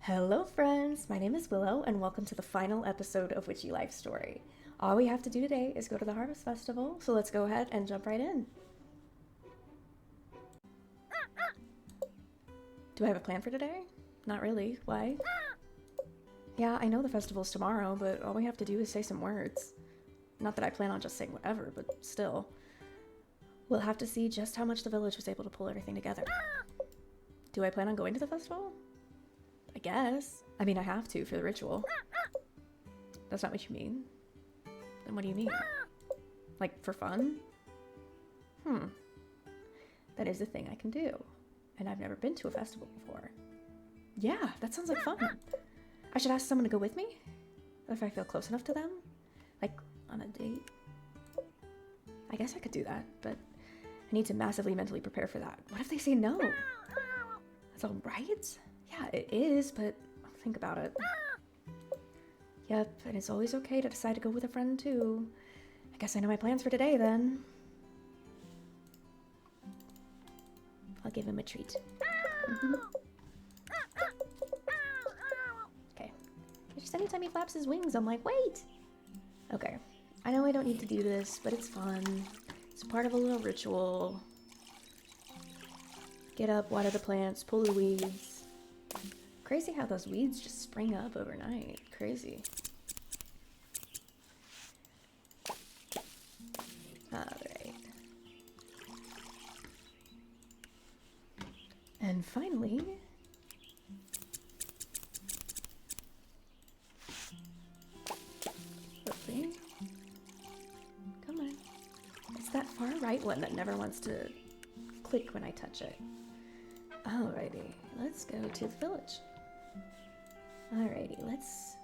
Hello friends, my name is Willow and welcome to the final episode of Witchy Life Story. All we have to do today is go to the Harvest Festival, so let's go ahead and jump right in. Do I have a plan for today? Not really. Why? Yeah, I know the festival's tomorrow, but all we have to do is say some words. Not that I plan on just saying whatever, but still. We'll have to see just how much the village was able to pull everything together. Do I plan on going to the festival? I guess. I mean, I have to for the ritual. That's not what you mean. Then what do you mean? Like, for fun? That is a thing I can do. And I've never been to a festival before. Yeah, that sounds like fun. I should ask someone to go with me? If I feel close enough to them? Like, on a date? I guess I could do that, but I need to massively mentally prepare for that. What if they say no? That's all right? Yeah, it is, but I'll think about it. Yep, and it's always okay to decide to go with a friend, too. I guess I know my plans for today, then. I'll give him a treat. Okay. Just anytime he flaps his wings, I'm like, wait! Okay. I know I don't need to do this, but it's fun. It's part of a little ritual. Get up, water the plants, pull the weeds. Crazy how those weeds just spring up overnight. Crazy. Alright. And finally... Lovely. Come on. It's that far right one that never wants to click when I touch it. Alrighty, let's go to the village. Alrighty, let's...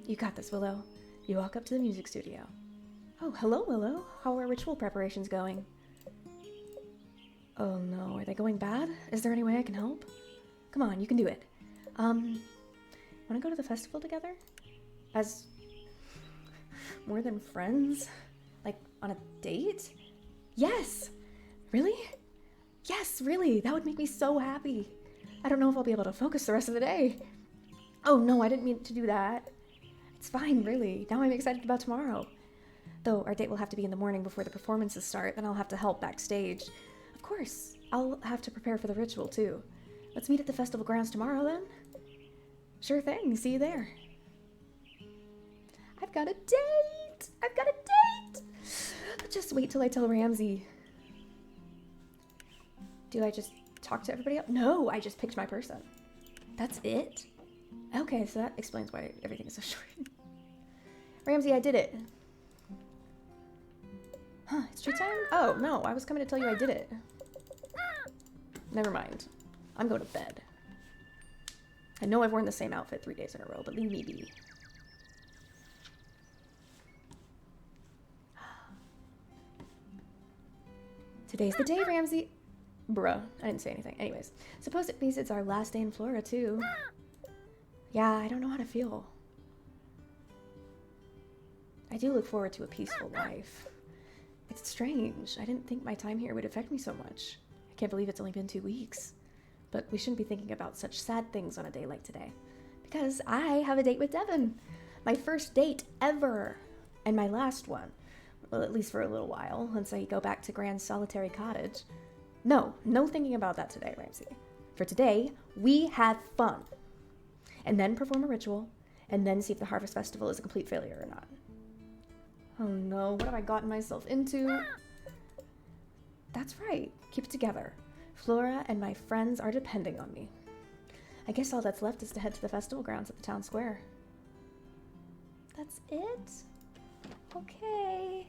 You got this, Willow. You walk up to the music studio. Oh, hello, Willow. How are ritual preparations going? Oh no, are they going bad? Is there any way I can help? Come on, you can do it. Wanna go to the festival together? As... more than friends? Like, on a date? Yes! Really? Yes, really. That would make me so happy. I don't know if I'll be able to focus the rest of the day. Oh no, I didn't mean to do that. It's fine, really. Now I'm excited about tomorrow. Though our date will have to be in the morning before the performances start, then I'll have to help backstage. Of course, I'll have to prepare for the ritual too. Let's meet at the festival grounds tomorrow then. Sure thing, see you there. I've got a date! I've got a date! Just wait till I tell Ramsey. Do I just talk to everybody else? No, I just picked my person. That's it? Okay, so that explains why everything is so short. Ramsey, I did it. Huh, it's treat time? Oh, no, I was coming to tell you I did it. Never mind. I'm going to bed. I know I've worn the same outfit 3 days in a row, but leave me be. Today's the day, Ramsey. Bruh, I didn't say anything. Anyways, suppose it means it's our last day in Flora, too. Yeah, I don't know how to feel. I do look forward to a peaceful life. It's strange. I didn't think my time here would affect me so much. I can't believe it's only been 2 weeks. But we shouldn't be thinking about such sad things on a day like today. Because I have a date with Devin. My first date ever. And my last one. Well, at least for a little while, once I go back to Grand's solitary cottage. No thinking about that today, Ramsey. For today, we have fun. And then perform a ritual, and then see if the Harvest Festival is a complete failure or not. Oh no, what have I gotten myself into? That's right, keep it together. Flora and my friends are depending on me. I guess all that's left is to head to the festival grounds at the town square. That's it? Okay.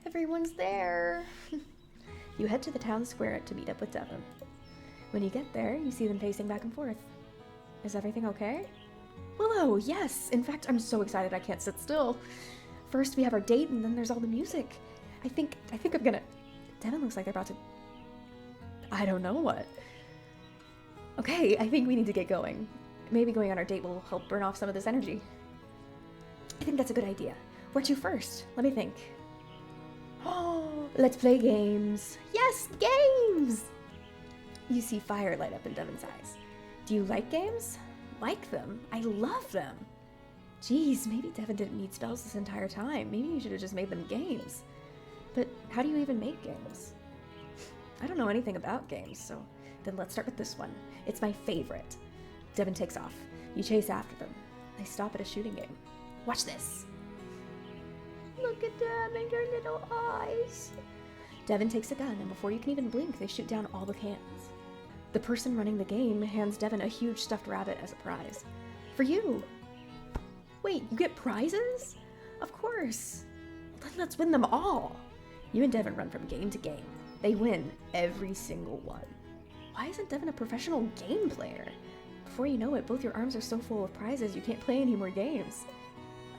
Everyone's there. You head to the town square to meet up with Devin. When you get there, you see them pacing back and forth. Is everything okay? Willow, yes! In fact, I'm so excited I can't sit still. First we have our date, and then there's all the music. I think I'm gonna... Devin looks like they're about to... I don't know what. Okay, I think we need to get going. Maybe going on our date will help burn off some of this energy. I think that's a good idea. Where to first? Let me think. Oh, let's play games. Yes, games! You see fire light up in Devon's eyes. Do you like games? Like them? I love them. Geez, maybe Devon didn't need spells this entire time. Maybe you should have just made them games. But how do you even make games? I don't know anything about games, so then let's start with this one. It's my favorite. Devon takes off. You chase after them. They stop at a shooting game. Watch this. Look at them and their little eyes. Devon takes a gun, and before you can even blink, they shoot down all the cans. The person running the game hands Devon a huge stuffed rabbit as a prize. For you! Wait, you get prizes? Of course! Then let's win them all! You and Devon run from game to game. They win every single one. Why isn't Devon a professional game player? Before you know it, both your arms are so full of prizes you can't play any more games.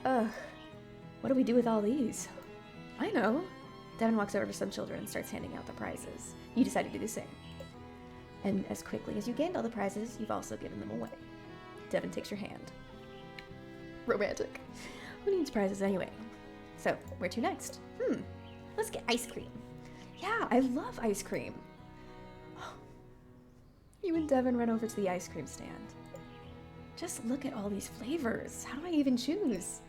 Ugh. What do we do with all these? I know. Devon walks over to some children and starts handing out the prizes. You decide to do the same. And as quickly as you gained all the prizes, you've also given them away. Devon takes your hand. Romantic. Who needs prizes anyway? So, where to next? Let's get ice cream. Yeah, I love ice cream. You and Devon run over to the ice cream stand. Just look at all these flavors. How do I even choose?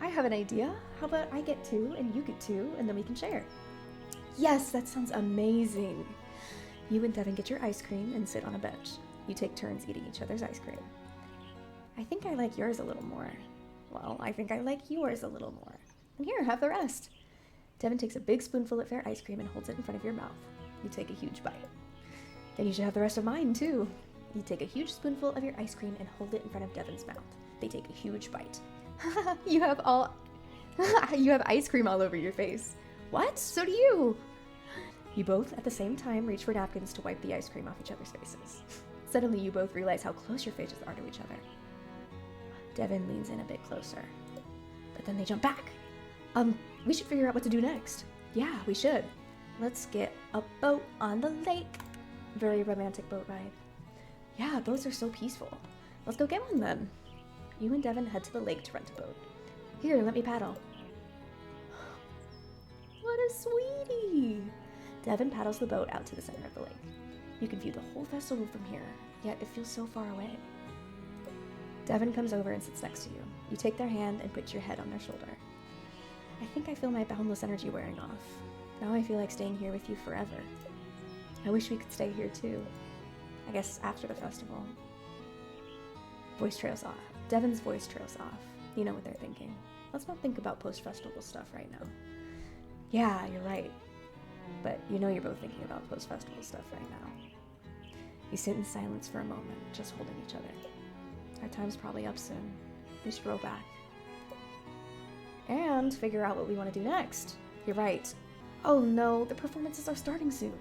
I have an idea. How about I get 2 and you get 2 and then we can share? Yes, that sounds amazing. You and Devon get your ice cream and sit on a bench. You take turns eating each other's ice cream. I think I like yours a little more. Well, I think I like yours a little more. And here, have the rest. Devon takes a big spoonful of fair ice cream and holds it in front of your mouth. You take a huge bite. Then you should have the rest of mine, too. You take a huge spoonful of your ice cream and hold it in front of Devon's mouth. They take a huge bite. You have ice cream all over your face. What? So do you. You both, at the same time, reach for napkins to wipe the ice cream off each other's faces. Suddenly, you both realize how close your faces are to each other. Devon leans in a bit closer. But then they jump back. We should figure out what to do next. Yeah, we should. Let's get a boat on the lake. Very romantic boat ride. Yeah, boats are so peaceful. Let's go get one then. You and Devon head to the lake to rent a boat. Here, let me paddle. What a sweetie! Devon paddles the boat out to the center of the lake. You can view the whole festival from here, yet it feels so far away. Devon comes over and sits next to you. You take their hand and put your head on their shoulder. I think I feel my boundless energy wearing off. Now I feel like staying here with you forever. I wish we could stay here too. I guess after the festival. Voice trails off. Devon's voice trails off. You know what they're thinking. Let's not think about post-festival stuff right now. Yeah, you're right. But you know you're both thinking about post-festival stuff right now. You sit in silence for a moment, just holding each other. Our time's probably up soon. We should roll back. And figure out what we want to do next. You're right. Oh no, the performances are starting soon.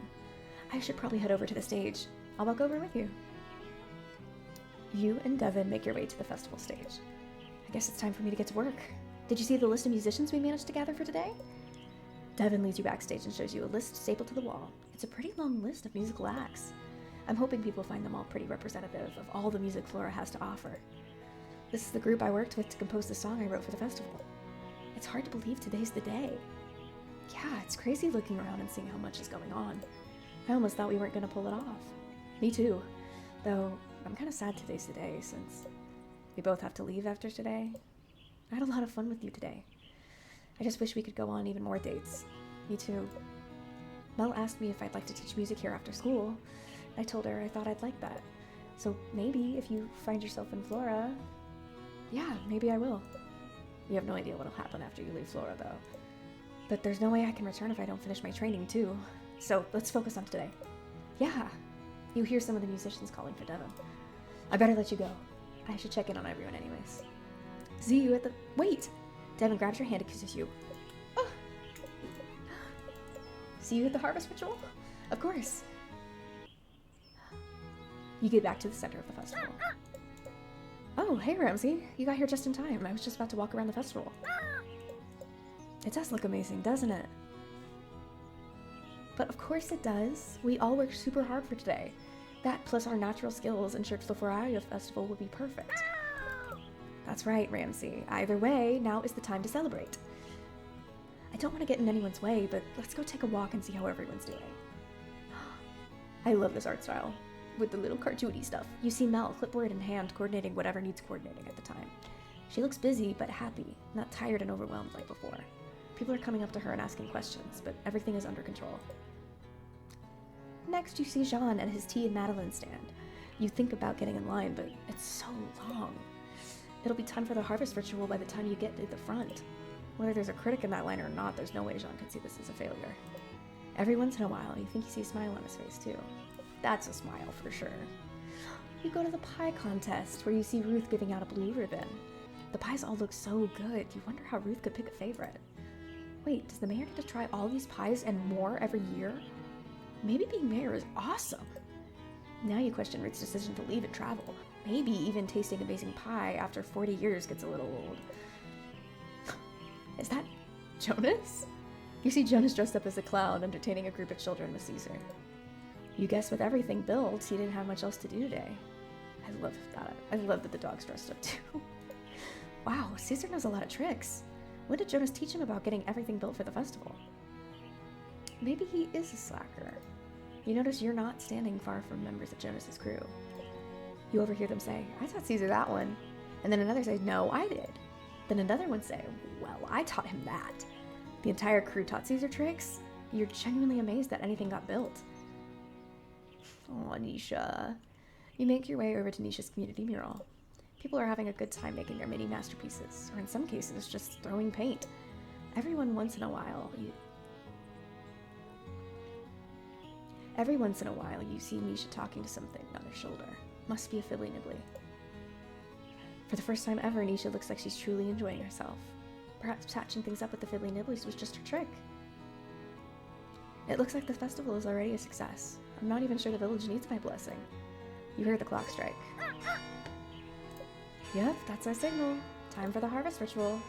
I should probably head over to the stage. I'll walk over with you. You and Devon make your way to the festival stage. I guess it's time for me to get to work. Did you see the list of musicians we managed to gather for today? Devon leads you backstage and shows you a list stapled to the wall. It's a pretty long list of musical acts. I'm hoping people find them all pretty representative of all the music Flora has to offer. This is the group I worked with to compose the song I wrote for the festival. It's hard to believe today's the day. Yeah, it's crazy looking around and seeing how much is going on. I almost thought we weren't going to pull it off. Me too. Though, I'm kind of sad today's the day since we both have to leave after today. I had a lot of fun with you today. I just wish we could go on even more dates. Me too. Mel asked me if I'd like to teach music here after school. I told her I thought I'd like that. So maybe if you find yourself in Flora, yeah, maybe I will. You have no idea what'll happen after you leave Flora, though. But there's no way I can return if I don't finish my training, too. So let's focus on today. Yeah. You hear some of the musicians calling for Devon. I better let you go. I should check in on everyone anyways. See you at the... Wait! Devon grabs your hand and kisses you. Oh. See you at the harvest ritual? Of course. You get back to the center of the festival. Oh, hey Ramsey. You got here just in time. I was just about to walk around the festival. It does look amazing, doesn't it? But of course it does. We all worked super hard for today. That plus our natural skills ensured the Floralia Festival would be perfect. That's right, Ramsey. Either way, now is the time to celebrate. I don't want to get in anyone's way, but let's go take a walk and see how everyone's doing. I love this art style, with the little cartoony stuff. You see Mel, clipboard in hand, coordinating whatever needs coordinating at the time. She looks busy, but happy, not tired and overwhelmed like before. People are coming up to her and asking questions, but everything is under control. Next, you see Jean at his tea and Madeline stand. You think about getting in line, but it's so long. It'll be time for the harvest ritual by the time you get to the front. Whether there's a critic in that line or not, there's no way Jean could see this as a failure. Every once in a while, you think you see a smile on his face, too. That's a smile for sure. You go to the pie contest, where you see Ruth giving out a blue ribbon. The pies all look so good, you wonder how Ruth could pick a favorite. Wait, does the mayor get to try all these pies and more every year? Maybe being mayor is awesome. Now you question Ruth's decision to leave and travel. Maybe even tasting amazing pie after 40 years gets a little old. Is that Jonas? You see Jonas dressed up as a clown, entertaining a group of children with Caesar. You guess with everything built, he didn't have much else to do today. I love that. I love that the dog's dressed up too. Wow, Caesar knows a lot of tricks. What did Jonas teach him about getting everything built for the festival? Maybe he is a slacker. You notice you're not standing far from members of Jonas's crew. You overhear them say, "I taught Caesar that one." And then another says, "No, I did." Then another one say, "Well, I taught him that." The entire crew taught Caesar tricks? You're genuinely amazed that anything got built. Oh, Nisha. You make your way over to Nisha's community mural. People are having a good time making their mini masterpieces, or in some cases, just throwing paint. Every once in a while, you see Nisha talking to something on her shoulder. Must be a fiddly nibbly. For the first time ever, Nisha looks like she's truly enjoying herself. Perhaps patching things up with the fiddly nibblies was just her trick. It looks like the festival is already a success. I'm not even sure the village needs my blessing. You hear the clock strike. Yep, that's our signal. Time for the harvest ritual.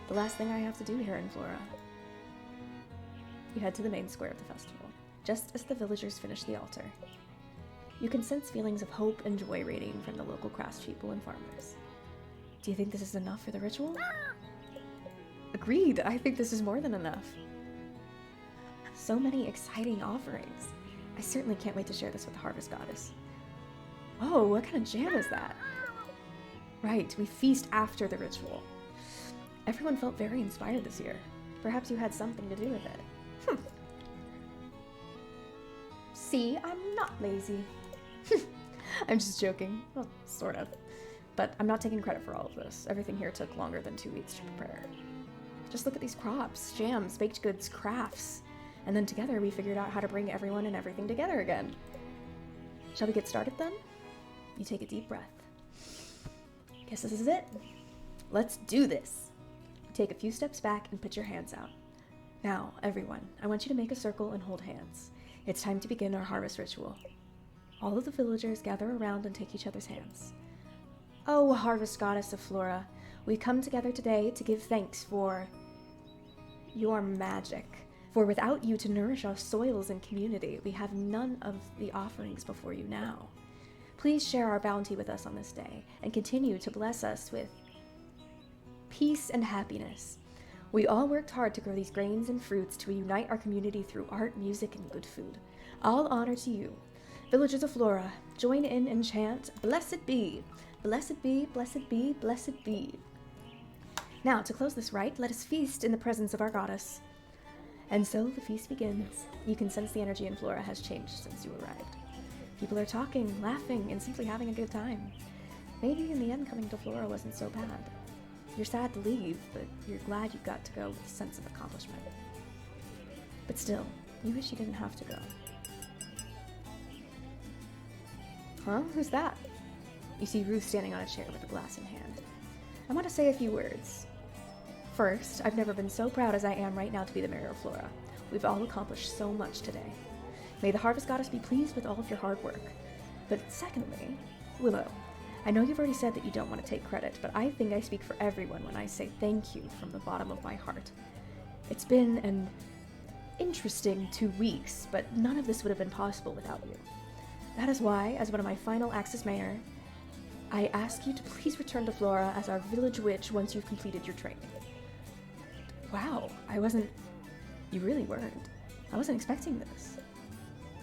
The last thing I have to do here in Flora. You head to the main square of the festival, just as the villagers finish the altar. You can sense feelings of hope and joy radiating from the local craftspeople and farmers. Do you think this is enough for the ritual? Agreed, I think this is more than enough. So many exciting offerings. I certainly can't wait to share this with the Harvest Goddess. Whoa, what kind of jam is that? Right, we feast after the ritual. Everyone felt very inspired this year. Perhaps you had something to do with it. See, I'm not lazy. I'm just joking. Well, sort of. But I'm not taking credit for all of this. Everything here took longer than 2 weeks to prepare. Just look at these crops, jams, baked goods, crafts. And then together we figured out how to bring everyone and everything together again. Shall we get started then? You take a deep breath. Guess this is it. Let's do this. Take a few steps back and put your hands out. Now, everyone, I want you to make a circle and hold hands. It's time to begin our harvest ritual. All of the villagers gather around and take each other's hands. Oh, Harvest Goddess of Flora, we come together today to give thanks for your magic. For without you to nourish our soils and community, we have none of the offerings before you now. Please share our bounty with us on this day and continue to bless us with peace and happiness. We all worked hard to grow these grains and fruits to unite our community through art, music, and good food. All honor to you. Villagers of Flora, join in and chant, "Blessed be, blessed be, blessed be, blessed be." Now, to close this rite, let us feast in the presence of our goddess. And so the feast begins. You can sense the energy in Flora has changed since you arrived. People are talking, laughing, and simply having a good time. Maybe in the end coming to Flora wasn't so bad. You're sad to leave, but you're glad you got to go with a sense of accomplishment. But still, you wish you didn't have to go. Huh? Who's that? You see Ruth standing on a chair with a glass in hand. I want to say a few words. First, I've never been so proud as I am right now to be the mayor of Flora. We've all accomplished so much today. May the Harvest Goddess be pleased with all of your hard work. But secondly, Willow, I know you've already said that you don't want to take credit, but I think I speak for everyone when I say thank you from the bottom of my heart. It's been an interesting 2 weeks, but none of this would have been possible without you. That is why, as one of my final acts as mayor, I ask you to please return to Flora as our village witch once you've completed your training. Wow, you really weren't. I wasn't expecting this.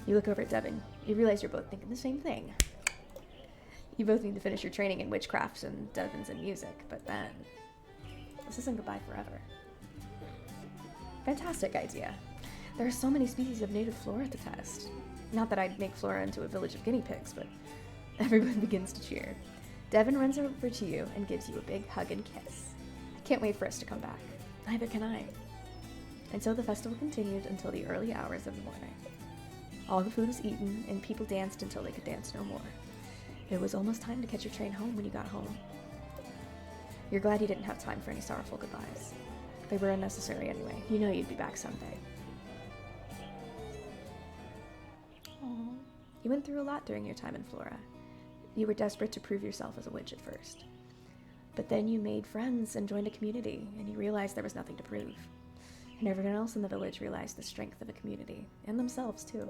You look over at Devin. You realize you're both thinking the same thing. You both need to finish your training in witchcraft and Devon's in music, but then this isn't goodbye forever. Fantastic idea. There are so many species of native flora to test. Not that I'd make Flora into a village of guinea pigs, but everyone begins to cheer. Devon runs over to you and gives you a big hug and kiss. I can't wait for us to come back. Neither can I. And so the festival continued until the early hours of the morning. All the food was eaten, and people danced until they could dance no more. It was almost time to catch your train home when you got home. You're glad you didn't have time for any sorrowful goodbyes. They were unnecessary anyway. You know you'd be back someday. Aww. You went through a lot during your time in Flora. You were desperate to prove yourself as a witch at first. But then you made friends and joined a community, and you realized there was nothing to prove. And everyone else in the village realized the strength of a community, and themselves too.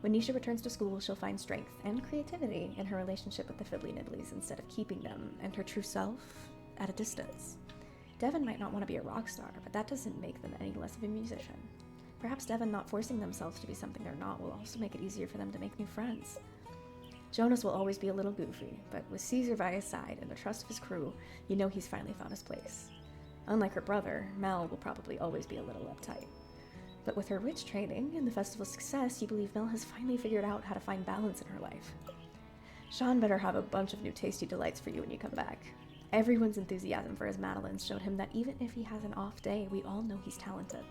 When Nisha returns to school, she'll find strength and creativity in her relationship with the Fiddly Nibblies instead of keeping them and her true self at a distance. Devon might not want to be a rock star, but that doesn't make them any less of a musician. Perhaps Devon not forcing themselves to be something they're not will also make it easier for them to make new friends. Jonas will always be a little goofy, but with Caesar by his side and the trust of his crew, you know he's finally found his place. Unlike her brother, Mel will probably always be a little uptight. But with her witch training and the festival's success, you believe Mel has finally figured out how to find balance in her life. Sean better have a bunch of new tasty delights for you when you come back. Everyone's enthusiasm for his Madeleines showed him that even if he has an off day, we all know he's talented.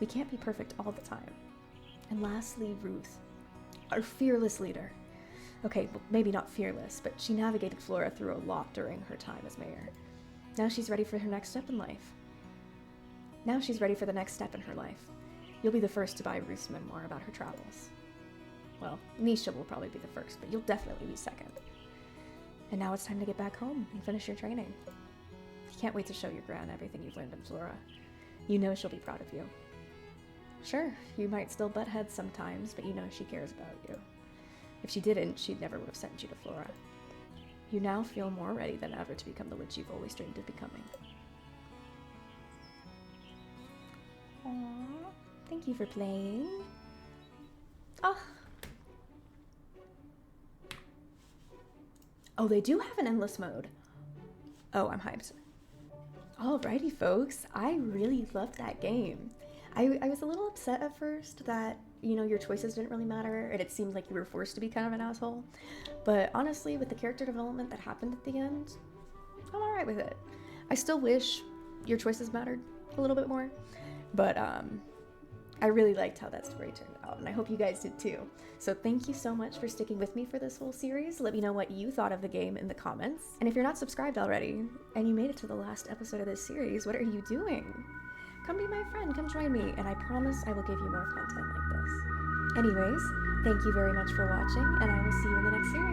We can't be perfect all the time. And lastly, Ruth, our fearless leader. Okay, well, maybe not fearless, but she navigated Flora through a lot during her time as mayor. Now she's ready for her next step in life. You'll be the first to buy Ruth's memoir about her travels. Well, Nisha will probably be the first, but you'll definitely be second. And now it's time to get back home and finish your training. You can't wait to show your gran everything you've learned in Flora. You know she'll be proud of you. Sure, you might still butt heads sometimes, but you know she cares about you. If she didn't, she'd never would have sent you to Flora. You now feel more ready than ever to become the witch you've always dreamed of becoming. Aww, thank you for playing. Oh, they do have an endless mode. Oh, I'm hyped. Alrighty, folks. I really loved that game. I was a little upset at first that, you know, your choices didn't really matter, and it seemed like you were forced to be kind of an asshole. But honestly, with the character development that happened at the end, I'm alright with it. I still wish your choices mattered a little bit more, but I really liked how that story turned out, and I hope you guys did too. So thank you so much for sticking with me for this whole series. Let me know what you thought of the game in the comments. And if you're not subscribed already, and you made it to the last episode of this series, what are you doing? Come be my friend, come join me, and I promise I will give you more content like this. Anyways, thank you very much for watching, and I will see you in the next series.